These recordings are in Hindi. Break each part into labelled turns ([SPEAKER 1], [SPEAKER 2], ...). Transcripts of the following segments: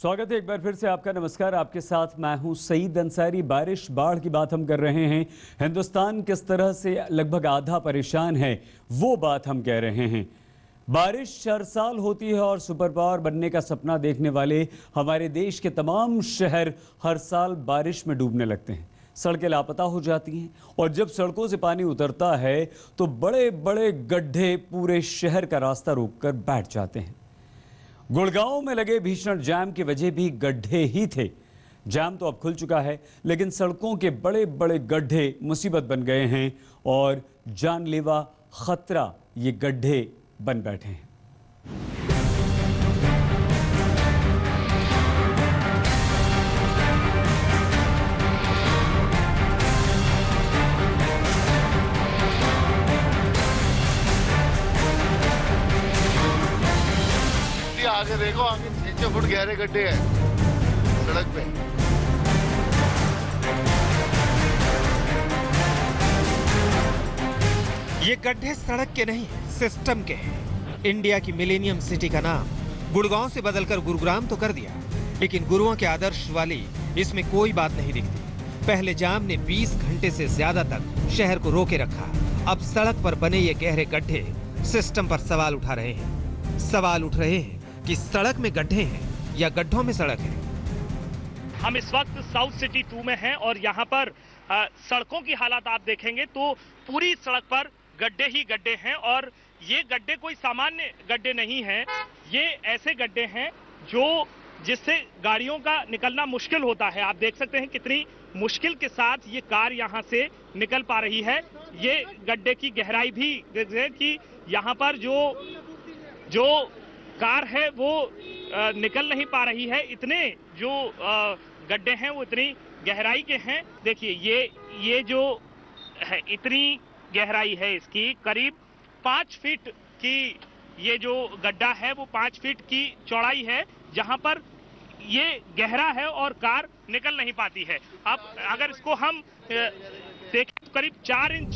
[SPEAKER 1] स्वागत है एक बार फिर से आपका। नमस्कार, आपके साथ मैं हूं सईद अंसारी। बारिश बाढ़ की बात हम कर रहे हैं। हिंदुस्तान किस तरह से लगभग आधा परेशान है वो बात हम कह रहे हैं। बारिश हर साल होती है और सुपर पावर बनने का सपना देखने वाले हमारे देश के तमाम शहर हर साल बारिश में डूबने लगते हैं। सड़कें लापता हो जाती हैं और जब सड़कों से पानी उतरता है तो बड़े बड़े गड्ढे पूरे शहर का रास्ता रोककर बैठ जाते हैं। गुड़गांव में लगे भीषण जाम की वजह भी गड्ढे ही थे। जाम तो अब खुल चुका है, लेकिन सड़कों के बड़े बड़े गड्ढे मुसीबत बन गए हैं और जानलेवा खतरा ये गड्ढे बन बैठे हैं।
[SPEAKER 2] आगे देखो, आगे 6 फुट गहरे गड्ढे हैं सड़क पे।
[SPEAKER 3] ये गड्ढे सड़क के नहीं, सिस्टम के हैं। इंडिया की मिलेनियम सिटी का नाम गुड़गांव से बदलकर गुरुग्राम तो कर दिया, लेकिन गुरुओं के आदर्श वाली इसमें कोई बात नहीं दिखती। पहले जाम ने 20 घंटे से ज्यादा तक शहर को रोके रखा। अब सड़क पर बने ये गहरे गड्ढे सिस्टम पर सवाल उठा रहे हैं। सवाल उठ रहे हैं कि सड़क में गड्ढे हैं या गड्ढों में सड़क है।
[SPEAKER 4] हम इस वक्त साउथ सिटी 2 में हैं और यहाँ पर सड़कों की हालत आप देखेंगे तो पूरी सड़क पर गड्ढे ही गड्ढे हैं। और ये गड्ढे कोई सामान्य गड्ढे नहीं हैं, ये ऐसे गड्ढे हैं जिससे गाड़ियों का निकलना मुश्किल होता है। आप देख सकते हैं कितनी मुश्किल के साथ ये कार यहाँ से निकल पा रही है। ये गड्ढे की गहराई भी देखिए कि यहाँ पर जो कार है वो निकल नहीं पा रही है। इतने जो गड्ढे हैं वो इतनी गहराई के हैं। देखिए ये जो है इतनी गहराई है इसकी, करीब 5 फीट की ये जो गड्ढा है वो 5 फीट की चौड़ाई है, जहां पर ये गहरा है और कार निकल नहीं पाती है। अब अगर इसको हम देखें तो करीब 4 इंच।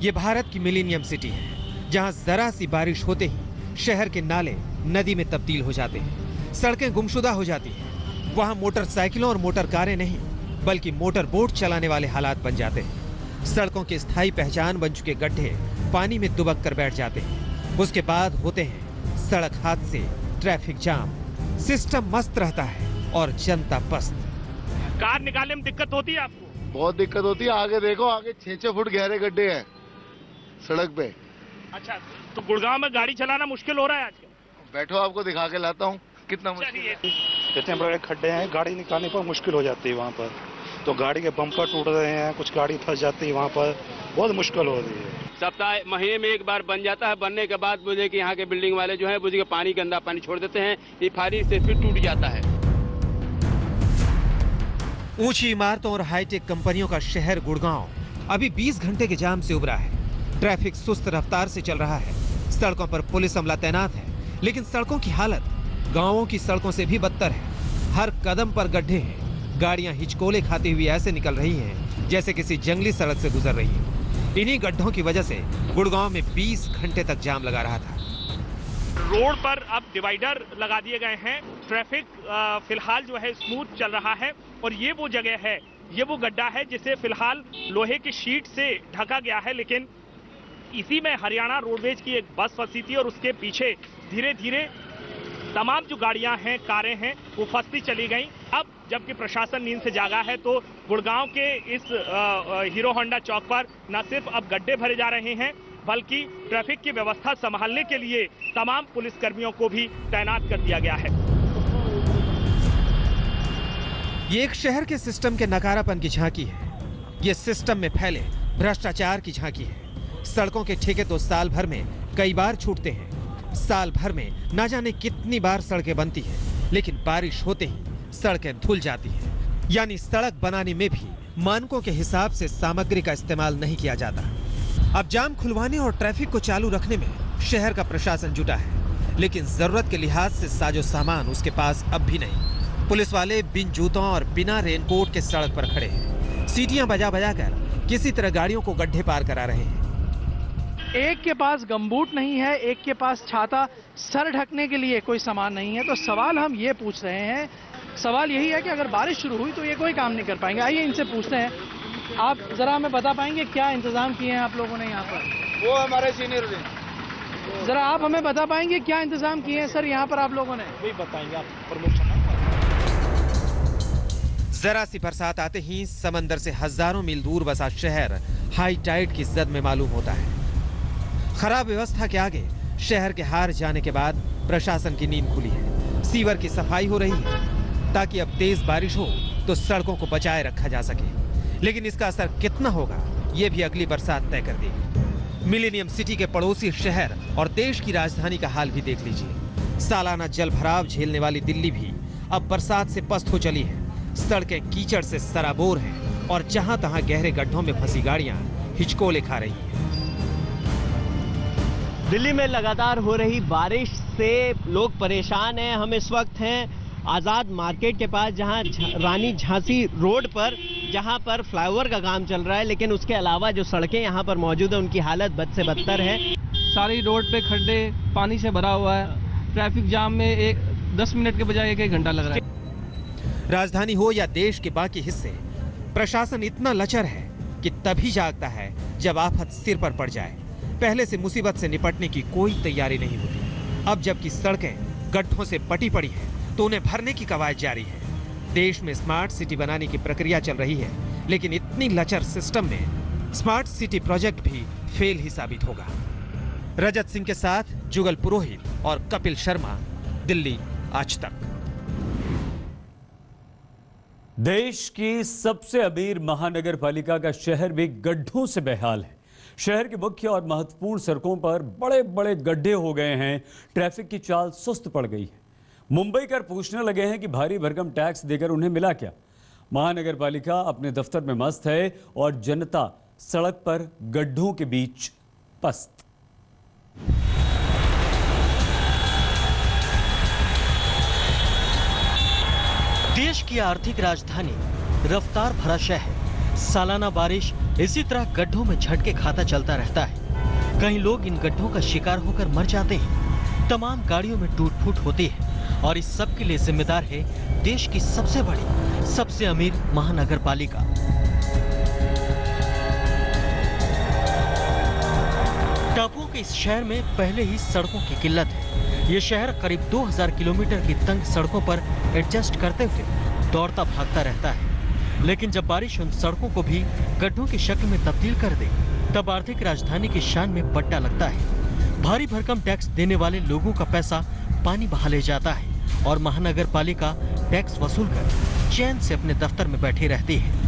[SPEAKER 3] ये भारत की मिलेनियम सिटी है, जहां जरा सी बारिश होते ही शहर के नाले नदी में तब्दील हो जाते हैं, सड़कें गुमशुदा हो जाती हैं। वहां मोटरसाइकिलों और मोटर कारें नहीं बल्कि मोटर बोट चलाने वाले हालात बन जाते हैं। सड़कों की स्थायी पहचान बन चुके गड्ढे पानी में दुबक कर बैठ जाते हैं। उसके बाद होते हैं सड़क हादसे, ट्रैफिक जाम। सिस्टम मस्त रहता है और जनता पस्त।
[SPEAKER 4] कार निकालने में दिक्कत होती है आपको?
[SPEAKER 2] बहुत दिक्कत होती है। आगे देखो, आगे 6 फुट गहरे गड्ढे हैं सड़क पे।
[SPEAKER 4] अच्छा, तो गुड़गांव में गाड़ी चलाना मुश्किल हो रहा है आजकल?
[SPEAKER 2] बैठो, आपको दिखा के लाता हूँ कितना मुश्किल है।
[SPEAKER 5] इतने बड़े खड्डे हैं, गाड़ी निकालने पर मुश्किल हो जाती है। वहाँ पर तो गाड़ी के बम्पर टूट रहे हैं, कुछ गाड़ी फंस जाती है, वहाँ पर बहुत मुश्किल हो रही है।
[SPEAKER 6] सप्ताह महीने में एक बार बन जाता है। बनने के बाद बुझे कि यहाँ के बिल्डिंग वाले जो है बुझे कि पानी गंदा पानी छोड़ देते हैं, ये फारी से फिर टूट जाता है।
[SPEAKER 3] ऊंची इमारतों और हाईटेक कंपनियों का शहर गुड़गांव अभी 20 घंटे के जाम से उबरा है। ट्रैफिक सुस्त रफ्तार से चल रहा है, सड़कों पर पुलिस अमला तैनात है, लेकिन सड़कों की हालत गांवों की सड़कों से भी बदतर है। हर कदम पर गड्ढे हैं, गाड़ियां हिचकोले खाती हुई ऐसे निकल रही हैं जैसे किसी जंगली सड़क से गुजर रही हैं। इन्हीं गड्ढों की वजह से गुड़गांव में 20 घंटे तक जाम लगा रहा था।
[SPEAKER 4] रोड पर अब डिवाइडर लगा दिए गए हैं। ट्रैफिक फिलहाल जो है स्मूथ चल रहा है और ये वो जगह है, ये वो गड्ढा है जिसे फिलहाल लोहे की शीट से ढका गया है, लेकिन इसी में हरियाणा रोडवेज की एक बस फंसी थी और उसके पीछे धीरे धीरे तमाम जो गाड़ियां हैं, कारें हैं, वो फंसती चली गई। अब जबकि प्रशासन नींद से जागा है तो गुड़गांव के इस हीरो होंडा चौक पर न सिर्फ अब गड्ढे भरे जा रहे हैं बल्कि ट्रैफिक की व्यवस्था संभालने के लिए तमाम पुलिसकर्मियों को भी तैनात कर दिया गया है।
[SPEAKER 3] ये एक शहर के सिस्टम के नकारापन की झांकी है। ये सिस्टम में फैले भ्रष्टाचार की झांकी है। सड़कों के ठेके तो साल भर में कई बार छूटते हैं। साल भर में ना जाने कितनी बार सड़कें बनती हैं, लेकिन बारिश होते ही सड़कें धुल जाती हैं। यानी सड़क बनाने में भी मानकों के हिसाब से सामग्री का इस्तेमाल नहीं किया जाता। अब जाम खुलवाने और ट्रैफिक को चालू रखने में शहर का प्रशासन जुटा है, लेकिन जरूरत के लिहाज से साजो सामान उसके पास अब भी नहीं। पुलिस वाले बिन जूतों और बिना रेनकोट के सड़क पर खड़े हैं, सीटियां बजा बजा कर किसी तरह गाड़ियों को गड्ढे पार करा रहे हैं।
[SPEAKER 7] एक के पास गमबूट नहीं है, एक के पास छाता सर ढकने के लिए कोई सामान नहीं है। तो सवाल हम ये पूछ रहे हैं, सवाल यही है कि अगर बारिश शुरू हुई तो ये कोई काम नहीं कर पाएंगे। आइए इनसे पूछते हैं, आप जरा हमें बता पाएंगे क्या इंतजाम किए हैं आप लोगों ने यहाँ पर?
[SPEAKER 8] वो हमारे सीनियर थे।
[SPEAKER 7] जरा आप हमें बता पाएंगे क्या इंतजाम किए हैं सर यहाँ पर आप लोगों ने?
[SPEAKER 8] वही बताएंगे आप प्रमुख।
[SPEAKER 3] जरा सी बरसात आते ही समंदर से हजारों मील दूर बसा शहर हाई टाइड की जद में मालूम होता है। खराब व्यवस्था के आगे शहर के हार जाने के बाद प्रशासन की नींद खुली है। सीवर की सफाई हो रही है ताकि अब तेज बारिश हो तो सड़कों को बचाए रखा जा सके। लेकिन इसका असर कितना होगा ये भी अगली बरसात तय कर देगी। मिलेनियम सिटी के पड़ोसी शहर और देश की राजधानी का हाल भी देख लीजिए। सालाना जल भराव झेलने वाली दिल्ली भी अब बरसात से पस्त हो चली है। सड़कें कीचड़ से सराबोर हैं और जहां तहां गहरे गड्ढों में फंसी गाड़ियां हिचकोले खा रही हैं।
[SPEAKER 9] दिल्ली में लगातार हो रही बारिश से लोग परेशान हैं। हम इस वक्त हैं आजाद मार्केट के पास, जहां रानी झांसी रोड पर, जहां पर फ्लाईओवर का काम चल रहा है। लेकिन उसके अलावा जो सड़कें यहां पर मौजूद है उनकी हालत बद से बदतर है।
[SPEAKER 10] सारी रोड पे खड्डे पानी से भरा हुआ है। ट्रैफिक जाम में 10 मिनट के बजाय 1 घंटा लग रहा है।
[SPEAKER 3] राजधानी हो या देश के बाकी हिस्से, प्रशासन इतना लचर है कि तभी जागता है जब आफत सिर पर पड़ जाए। पहले से मुसीबत से निपटने की कोई तैयारी नहीं होती। अब जबकि सड़कें गड्ढों से पटी पड़ी हैं तो उन्हें भरने की कवायद जारी है। देश में स्मार्ट सिटी बनाने की प्रक्रिया चल रही है, लेकिन इतनी लचर सिस्टम में स्मार्ट सिटी प्रोजेक्ट भी फेल ही साबित होगा। रजत सिंह के साथ जुगल पुरोहित और कपिल शर्मा, दिल्ली आज तक।
[SPEAKER 1] देश की सबसे अमीर महानगर पालिका का शहर भी गड्ढों से बेहाल है। शहर की मुख्य और महत्वपूर्ण सड़कों पर बड़े बड़े गड्ढे हो गए हैं। ट्रैफिक की चाल सुस्त पड़ गई है। मुंबई कर पूछने लगे हैं कि भारी भरकम टैक्स देकर उन्हें मिला क्या। महानगर पालिका अपने दफ्तर में मस्त है और जनता सड़क पर गड्ढों के बीच पस्त।
[SPEAKER 9] देश की आर्थिक राजधानी, रफ्तार भरा शहर, सालाना बारिश इसी तरह गड्ढों में झटके खाता चलता रहता है। कई लोग इन गड्ढों का शिकार होकर मर जाते हैं। तमाम गाड़ियों में टूट फूट होती है और इस सब के लिए जिम्मेदार है देश की सबसे बड़ी, सबसे अमीर महानगर पालिका। टापुओं के इस शहर में पहले ही सड़कों की किल्लत है। ये शहर करीब 2000 किलोमीटर की तंग सड़कों पर एडजस्ट करते हुए दौड़ता भागता रहता है। लेकिन जब बारिश उन सड़कों को भी गड्ढों की शक्ल में तब्दील कर दे, तब आर्थिक राजधानी की शान में पट्टा लगता है। भारी भरकम टैक्स देने वाले लोगों का पैसा पानी बहा ले जाता है और महानगर पालिका टैक्स वसूल कर चैन से अपने दफ्तर में बैठी रहती है।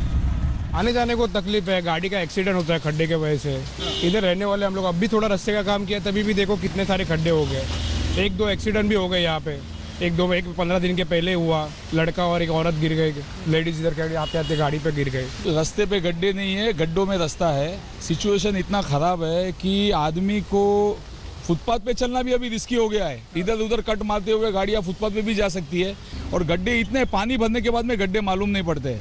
[SPEAKER 11] आने जाने को तकलीफ है, गाड़ी का एक्सीडेंट होता है खड्डे के वजह से। इधर रहने वाले हम लोग अब भी थोड़ा रास्ते का काम किया, तभी भी देखो कितने सारे खड्डे हो गए। 1-2 एक्सीडेंट भी हो गए यहाँ पे। 15 दिन के पहले हुआ, लड़का और एक औरत गिर गई, लेडीज इधर के आते आते गाड़ी पे गिर गई।
[SPEAKER 12] रास्ते पे गड्ढे नहीं है, गड्ढों में रास्ता है। सिचुएशन इतना खराब है कि आदमी को फुटपाथ पे चलना भी अभी रिस्की हो गया है। इधर उधर कट मारते हुए गाड़ियाँ फुटपाथ पे भी जा सकती है और गड्ढे इतने, पानी भरने के बाद में गड्ढे मालूम नहीं पड़ते।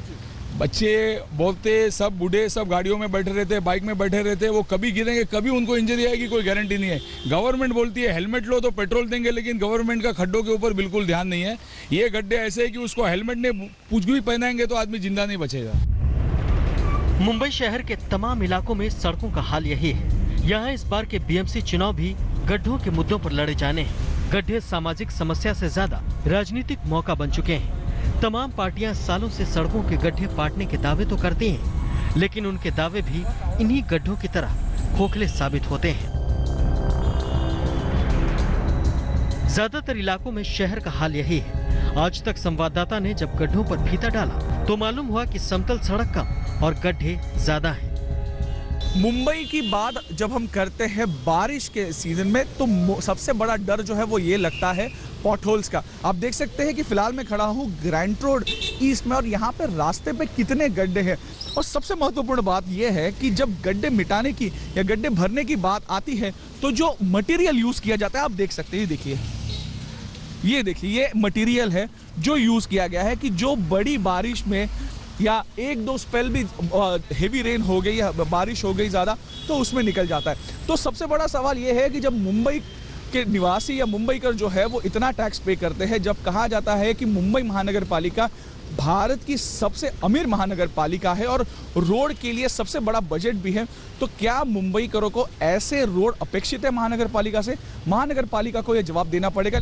[SPEAKER 12] बच्चे बोलते, सब बूढ़े सब गाड़ियों में बैठे रहते, बाइक में बैठे रहते, वो कभी गिरेंगे, कभी उनको इंजरी आएगी, कोई गारंटी नहीं है। गवर्नमेंट बोलती है हेलमेट लो तो पेट्रोल देंगे, लेकिन गवर्नमेंट का खड्डों के ऊपर बिल्कुल ध्यान नहीं है। ये गड्ढे ऐसे है कि उसको हेलमेट ने पूछ भी पहनाएंगे तो आदमी जिंदा नहीं बचेगा।
[SPEAKER 9] मुंबई शहर के तमाम इलाकों में सड़कों का हाल यही है। यहाँ इस बार के बीएमसी चुनाव भी गड्ढों के मुद्दों पर लड़े जाने हैं। गड्ढे सामाजिक समस्या से ज्यादा राजनीतिक मौका बन चुके हैं। तमाम पार्टियां सालों से सड़कों के गड्ढे पाटने के दावे तो करती हैं, लेकिन उनके दावे भी इन्हीं गड्ढों की तरह खोखले साबित होते हैं। ज्यादातर इलाकों में शहर का हाल यही है। आज तक संवाददाता ने जब गड्ढों पर फीता डाला तो मालूम हुआ कि समतल सड़क कम और गड्ढे ज्यादा हैं।
[SPEAKER 13] मुंबई की बात जब हम करते हैं बारिश के सीजन में तो सबसे बड़ा डर जो है वो ये लगता है पॉटहोल्स का। आप देख सकते हैं कि फिलहाल मैं खड़ा हूँ ग्रैंड रोड ईस्ट में और यहाँ पे रास्ते पे कितने गड्ढे हैं। और सबसे महत्वपूर्ण बात यह है कि जब गड्ढे मिटाने की या गड्ढे भरने की बात आती है तो जो मटेरियल यूज किया जाता है, आप देख सकते हैं, देखिए ये देखिए, ये मटेरियल है जो यूज किया गया है कि जो बड़ी बारिश में या 1-2 स्पेल भी हेवी रेन हो गई या बारिश हो गई ज़्यादा तो उसमें निकल जाता है। तो सबसे बड़ा सवाल ये है कि जब मुंबई के निवासी या मुंबईकर जो है वो इतना टैक्स पे करते हैं। जब कहा जाता है कि मुंबई महानगर पालिका भारत की सबसे अमीर महानगर पालिका है और रोड के लिए सबसे बड़ा बजट भी है, तो क्या मुंबईकरों को ऐसे रोड अपेक्षित है महानगर पालिका से? महानगर पालिका को यह जवाब देना पड़ेगा।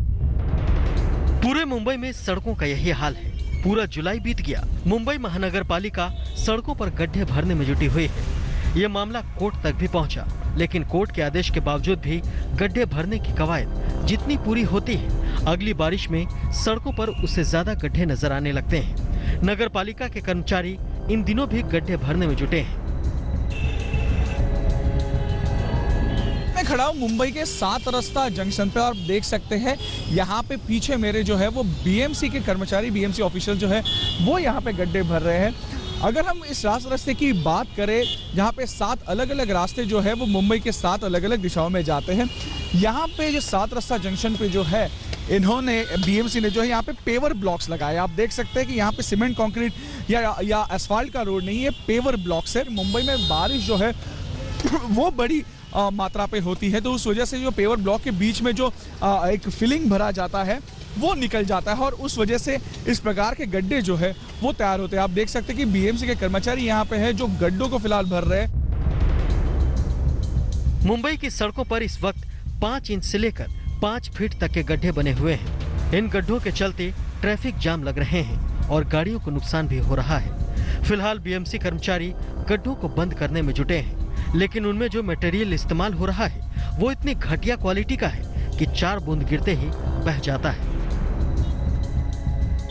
[SPEAKER 9] पूरे मुंबई में सड़कों का यही हाल है। पूरा जुलाई बीत गया, मुंबई महानगर पालिका सड़कों पर गड्ढे भरने में जुटी हुई है। ये मामला कोर्ट तक भी पहुंचा, लेकिन कोर्ट के आदेश के बावजूद भी गड्ढे भरने की कवायद जितनी पूरी होती है, अगली बारिश में सड़कों पर उससे ज्यादा गड्ढे नजर आने लगते हैं। नगर पालिका के कर्मचारी इन दिनों भी गड्ढे भरने में जुटे हैं।
[SPEAKER 13] मैं खड़ा हूँ मुंबई के 7 रास्ता जंक्शन पे और देख सकते हैं यहाँ पे पीछे मेरे जो है वो बीएमसी के कर्मचारी, बीएमसी ऑफिशियल जो है वो यहाँ पे गड्ढे भर रहे हैं। अगर हम इस रास्ते की बात करें, जहाँ पे 7 अलग अलग रास्ते जो है वो मुंबई के 7 अलग अलग दिशाओं में जाते हैं, यहाँ पे जो 7 रास्ता जंक्शन पे जो है इन्होंने बीएमसी ने जो है यहाँ पे पेवर ब्लॉक्स लगाए। आप देख सकते हैं कि यहाँ पे सीमेंट कंक्रीट या एसफाल्ट का रोड नहीं है, पेवर ब्लॉक्स है। मुंबई में बारिश जो है वो बड़ी मात्रा पे होती है, तो उस वजह से जो पेवर ब्लॉक के बीच में जो एक फिलिंग भरा जाता है वो निकल जाता है और उस वजह से इस प्रकार के गड्ढे जो है वो तैयार होते हैं। आप देख सकते हैं कि बीएमसी के कर्मचारी यहाँ पे हैं जो गड्ढों को फिलहाल भर रहे हैं।
[SPEAKER 9] मुंबई की सड़कों पर इस वक्त 5 इंच से लेकर 5 फीट तक के गड्ढे बने हुए हैं। इन गड्ढों के चलते ट्रैफिक जाम लग रहे हैं और गाड़ियों को नुकसान भी हो रहा है। फिलहाल बीएमसी कर्मचारी गड्ढों को बंद करने में जुटे हैं, लेकिन उनमें जो मटेरियल इस्तेमाल हो रहा है वो इतनी घटिया क्वालिटी का है कि 4 बूंद गिरते ही बह जाता है।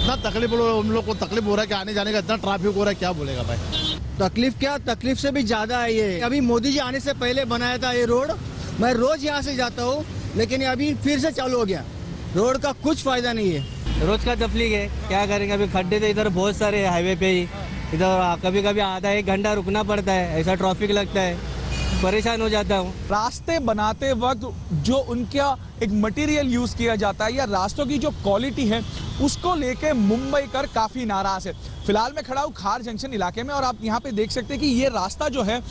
[SPEAKER 2] इतना तकलीफ उन लोग को तकलीफ हो रहा है कि आने जाने का इतना ट्रैफिक हो रहा है, क्या बोलेगा भाई?
[SPEAKER 14] तकलीफ क्या, तकलीफ से भी ज्यादा है ये। अभी मोदी जी आने से पहले बनाया था ये रोड, मैं रोज यहाँ से जाता हूँ, लेकिन अभी फिर से चालू हो गया। रोड का कुछ फायदा नहीं है।
[SPEAKER 15] रोज का तकलीफ है, क्या करेंगे। अभी खड्डे तो इधर बहुत सारे हाईवे पे ही, इधर कभी कभी आधा 1 घंटा रुकना पड़ता है, ऐसा ट्रैफिक लगता है, परेशान हो जाता हूँ।
[SPEAKER 13] रास्ते बनाते वक्त जो उनका एक मटेरियल यूज किया जाता है या रास्तों की जो क्वालिटी है उसको लेके मुंबईकर काफी नाराज है। फिलहाल मैं खड़ा हूँ खार जंक्शन इलाके में और आप यहाँ पे देख सकते हैं कि ये रास्ता जो है,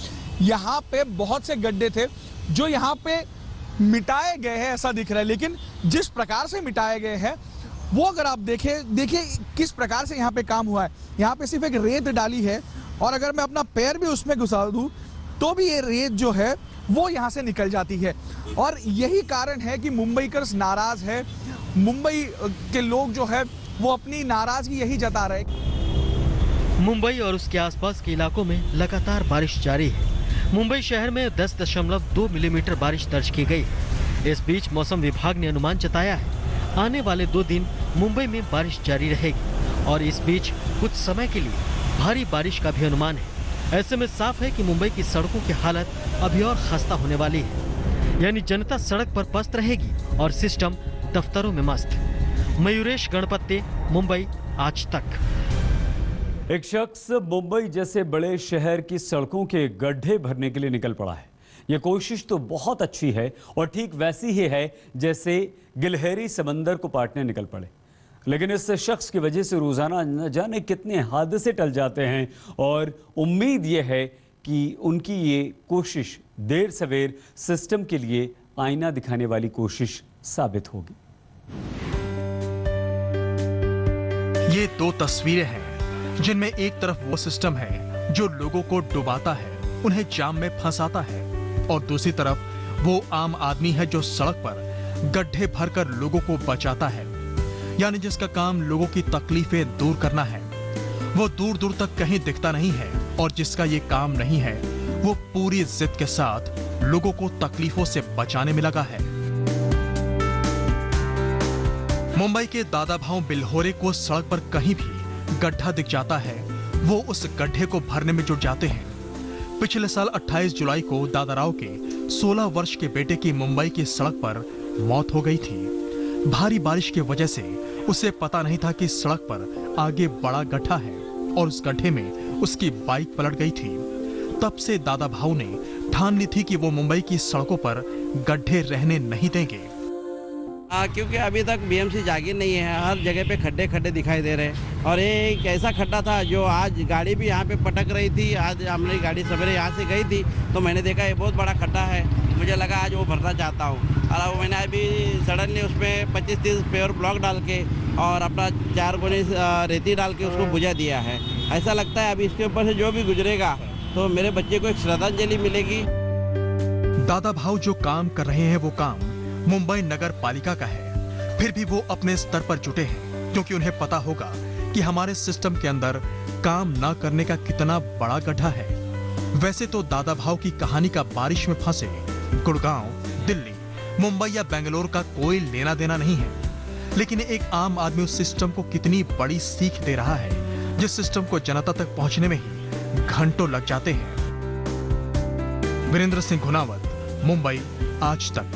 [SPEAKER 13] यहाँ पे बहुत से गड्ढे थे जो यहाँ पे मिटाए गए हैं ऐसा दिख रहा है, लेकिन जिस प्रकार से मिटाए गए हैं वो अगर आप देखिए किस प्रकार से यहाँ पे काम हुआ है। यहाँ पे सिर्फ एक रेत डाली है और अगर मैं अपना पैर भी उसमें घुसा दूं तो भी ये रेत जो है वो यहाँ से निकल जाती है और यही कारण है कि मुंबईकर्स नाराज है। मुंबई के लोग जो है वो अपनी नाराजगी यही जता रहे।
[SPEAKER 9] मुंबई और उसके आसपास के इलाकों में लगातार बारिश जारी है। मुंबई शहर में 10.2 मिलीमीटर बारिश दर्ज की गई। इस बीच मौसम विभाग ने अनुमान जताया है आने वाले 2 दिन मुंबई में बारिश जारी रहेगी और इस बीच कुछ समय के लिए भारी बारिश का भी अनुमान है। ऐसे में साफ है कि मुंबई की सड़कों की हालत अभी और खस्ता होने वाली है, यानी जनता सड़क पर पस्त रहेगी और सिस्टम दफ्तरों में मस्त। मयूरेश गणपत्ते, मुंबई आज तक।
[SPEAKER 1] एक शख्स मुंबई जैसे बड़े शहर की सड़कों के गड्ढे भरने के लिए निकल पड़ा है। यह कोशिश तो बहुत अच्छी है और ठीक वैसी ही है जैसे गिलहरी समंदर को पाटने निकल पड़े, लेकिन इस शख्स की वजह से रोजाना न जाने कितने हादसे टल जाते हैं और उम्मीद यह है कि उनकी ये कोशिश देर सवेर सिस्टम के लिए आईना दिखाने वाली कोशिश साबित होगी।
[SPEAKER 16] ये 2 तस्वीरें हैं जिनमें एक तरफ वो सिस्टम है जो लोगों को डुबाता है, उन्हें जाम में फंसाता है, और दूसरी तरफ वो आम आदमी है जो सड़क पर गड्ढे भरकर लोगों को बचाता है, यानी जिसका काम लोगों की तकलीफें दूर करना है। वो दूर दूर तक कहीं दिखता नहीं है और जिसका ये काम नहीं है वो पूरी जिद के साथ लोगों को तकलीफों से बचाने में लगा है। मुंबई के दादा भाऊ बिल्होरे को सड़क पर कहीं भी गड्ढा दिख जाता है, वो उस गड्ढे को भरने में जुट जाते हैं। पिछले साल 28 जुलाई को दादाराव के 16 वर्ष के बेटे की मुंबई की सड़क पर मौत हो गई थी। भारी बारिश की वजह से उसे पता नहीं था कि सड़क पर आगे बड़ा गड्ढा है और उस गड्ढे में उसकी बाइक पलट गई थी। तब से दादा भाऊ ने ठान ली थी कि वो मुंबई की सड़कों पर गड्ढे रहने नहीं देंगे।
[SPEAKER 17] क्योंकि अभी तक बीएमसी जागी नहीं है, हर जगह पे खड्डे खड्डे दिखाई दे रहे हैं। और एक ऐसा खड्डा था जो आज गाड़ी भी यहाँ पे पटक रही थी। आज हमने गाड़ी सवेरे यहाँ से गई थी तो मैंने देखा ये बहुत बड़ा खड्डा है। मुझे लगा आज वो भरना चाहता हूँ, और मैंने अभी सडनली उसमें 25-30 पेवर ब्लॉक डाल के और अपना 4 गोनी रेती डाल के उसको बुझा दिया है। ऐसा लगता है अभी इसके ऊपर से जो भी गुजरेगा तो मेरे बच्चे को एक श्रद्धांजलि मिलेगी।
[SPEAKER 16] दादा भाव जो काम कर रहे हैं वो काम मुंबई नगर पालिका का है, फिर भी वो अपने स्तर पर जुटे हैं क्योंकि उन्हें पता होगा कि हमारे सिस्टम के अंदर काम ना करने का कितना बड़ा गड्ढा है। वैसे तो दादा भाव की कहानी का बारिश में फंसे गुड़गांव, दिल्ली, मुंबई या बेंगलोर का कोई लेना देना नहीं है, लेकिन एक आम आदमी उस सिस्टम को कितनी बड़ी सीख दे रहा है जिस सिस्टम को जनता तक पहुंचने में ही घंटों लग जाते हैं। वीरेंद्र सिंह गुनावत, मुंबई, आज तक।